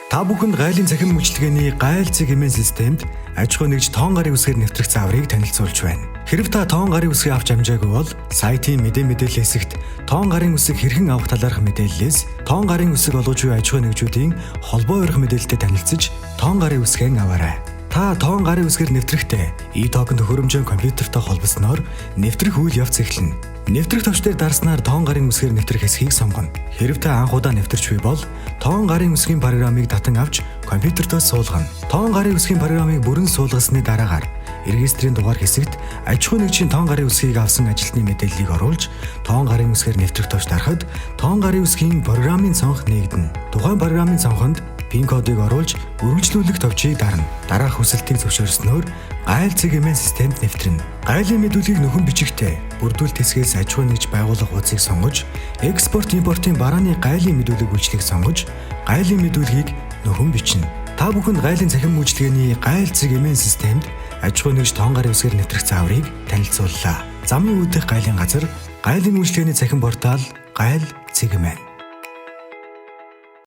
Та бүхэнд гайлын цахим үйлчилгээний гайл цэг хэмээн системд аж ахуй нэгж тоон гарын үсгээр нэвтрэх зааврыг танилцуулж байна. Хэрэв та тоон гарын үсгийг авч амжаагүй бол сайтын мэдээлэл хэсэгт тоон гарын үсэг хэрхэн авах талаарх мэдээллээс тоон гарын үсэг олгож буй аж ахуй нэгжүүдийн холбоо өрх мэдээлэлтэй танилцж тоон гарын үсгээ аваарай. Та тоон гарын үсгээр нэвтрэхдээ e-токен төхөөрөмжөө компьютертой холбосноор нэвтрэх үйл явц эхэлнэ. Нэвтрэх төвч дээр дарснаар тоон гарын үсгээр нэвтрэх хэсгийг сонгоно. Хэрэв та анх удаа нэвтэрч буй бол тоон гарын үсгийн программыг татан авч компьютертой суулгана. Тоон гарын үсгийн программыг бүрэн суулгасны дараагаар регистрийн дугаар хэсэгт аж ахуй нэгжийн тоон гарын үсгийг авсан ажилтны мэдээллийг оруулж тоон гарын үсгээр нэвтрэх төвч дарахад тоон гарын үсгийн программын цонх нээгдэнэ. Тухайн программын цонхонд пин кодыг оруулж үргэлжлүүлэх товчийг дарна. Дараах хүсэлтийг зөвшөөрснөөр гайл цэг хэмээн системд нэвтрэнэ. Гайлын мэдүүлгийг нөхөн бичигтэй бүрдүүлэлт хэсгээс аж ахуй нэгж байгуулах хуудсыг сонгож, экспорт импортын барааны гайлын мэдүүлэг үйлчлэгийг сонгож, гайлын мэдүүлгийг нөхөн бичнэ. Та бүхэнд гайлын цахим үйлчилгээний гайл цэг хэмээн системд аж ахуй нэгж тоон гарын үсгээр нэвтрэх зааврыг танилцууллаа. Замын үүдэх гайлын газар, гайлын үйлчилгээний цахим портал гайл цэг хэмээн.